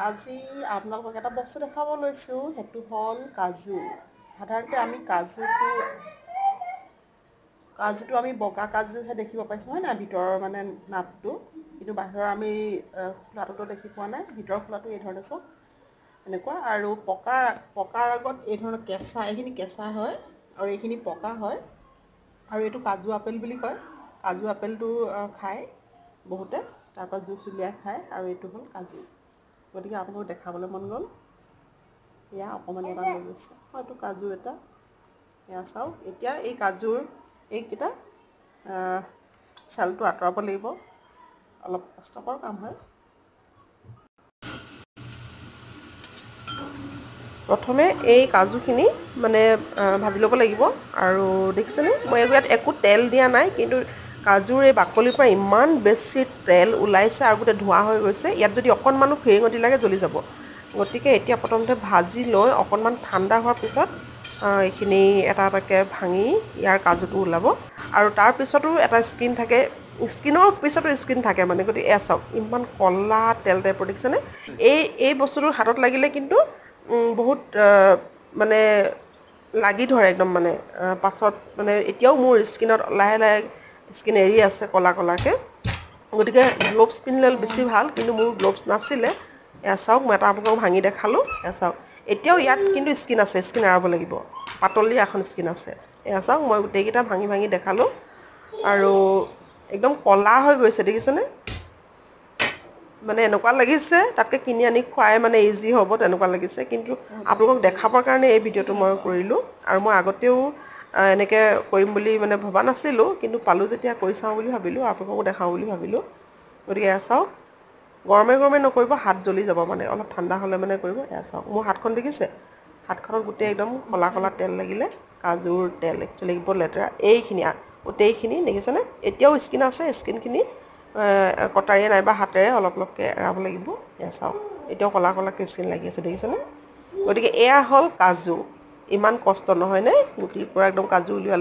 আজি আপোনালোকক এটা বস্তু দেখাব লৈছোঁ, সেইটো হ'ল কাজু। সাধাৰণতে আমি কাজুটো আমি বগা কাজুহে দেখিব পাইছোঁ, হয় নাই, ভিতৰৰ মানে নাটটো। কিন্তু বাহিৰৰ আমি খোলাটোতো দেখি পোৱা নাই, ভিতৰৰ খোলাটো এই ধৰণে চাওক এনেকুৱা। আৰু পকাৰ আগত এই ধৰণৰ এইখিনি কেঁচা হয় আৰু এইখিনি পকা হয়। আৰু এইটো কাজু আপেল বুলি কয়। কাজু আপেলটো খায় বহুতে, তাৰপৰা জুচ উলিয়াই খায়, আৰু এইটো হ'ল কাজু। গতিকে আপোনালোকক দেখাবলৈ মন গ'ল। এয়া অকণমানি এটা লৈ গৈছে, হয়তো কাজু এটা। এয়া চাওক, এতিয়া এই কাজুৰ এইকেইটা ছালটো আঁতৰাব লাগিব, অলপ কষ্টকৰ কাম হয়। প্ৰথমে এই কাজুখিনি মানে ভাজি ল'ব লাগিব। আৰু দেখিছেনে, মই ইয়াত একো তেল দিয়া নাই, কিন্তু কাজুৰ এই বাকলিৰ পৰা ইমান বেছি তেল ওলাইছে আৰু গোটেই ধোঁৱা হৈ গৈছে। ইয়াত যদি অকণমানো ফেৰেঙতি লাগে জ্বলি যাব। গতিকে এতিয়া প্ৰথমতে ভাজি লৈ অকণমান ঠাণ্ডা হোৱাৰ পিছত এইখিনি এটা এটাকৈ ভাঙি ইয়াৰ কাজুটো ওলাব। আৰু তাৰপিছতো এটা স্কিন থাকে, স্কিনৰ পিছতো স্কিন থাকে মানে। গতিকে এয়া চাওক, ইমান ক'লা তেল টাইপৰ, দেখিছেনে। এই বস্তুটো হাতত লাগিলে কিন্তু বহুত মানে লাগি ধৰে একদম মানে। পাছত মানে এতিয়াও মোৰ স্কিনত লাহে লাহে স্কিন এৰি আছে ক'লা ক'লাকৈ। গতিকে গ্ল'ভছ পিন্ধিলে বেছি ভাল, কিন্তু মোৰ গ্ল'ভছ নাছিলে। এয়া চাওক, মই এটা আপোনালোকক ভাঙি দেখালোঁ। এয়া চাওক, এতিয়াও ইয়াত কিন্তু স্কিন আছে, স্কিন এৰাব লাগিব, পাতলি এখন স্কিন আছে। এয়া চাওক, মই গোটেইকেইটা ভাঙি ভাঙি দেখালোঁ। আৰু একদম ক'লা হৈ গৈছে, দেখিছেনে। মানে এনেকুৱা লাগিছে তাতকৈ কিনি আনি খুৱাই মানে ইজি হ'ব, তেনেকুৱা লাগিছে। কিন্তু আপোনালোকক দেখাবৰ কাৰণে এই ভিডিঅ'টো মই কৰিলোঁ। আৰু মই আগতেও এনেকৈ কৰিম বুলি মানে ভবা নাছিলোঁ, কিন্তু পালোঁ যেতিয়া কৰি চাওঁ বুলি ভাবিলোঁ, আপোনালোককো দেখাওঁ বুলি ভাবিলোঁ। গতিকে এয়া চাওক, গৰমে গৰমে নকৰিব, হাত জ্বলি যাব মানে। অলপ ঠাণ্ডা হ'লে মানে কৰিব। এয়া চাওক, মোৰ হাতখন দেখিছে, হাতখনত গোটেই একদম ক'লা ক'লা তেল লাগিলে। কাজুৰ তেল একচুৱেলি বৰ লেতেৰা। এইখিনি গোটেইখিনি দেখিছেনে, এতিয়াও স্কিন আছে। স্কিনখিনি কটাৰীয়ে নাইবা হাতেৰে অলপ অলপকৈ এৰাব লাগিব। এয়া চাওক, এতিয়াও ক'লা ক'লাকৈ স্কিন লাগি আছে, দেখিছেনে। গতিকে এয়া হ'ল কাজু। ইমান কষ্ট নহয়নে, গুটিৰ পৰা একদম কাজু উলিওৱালে।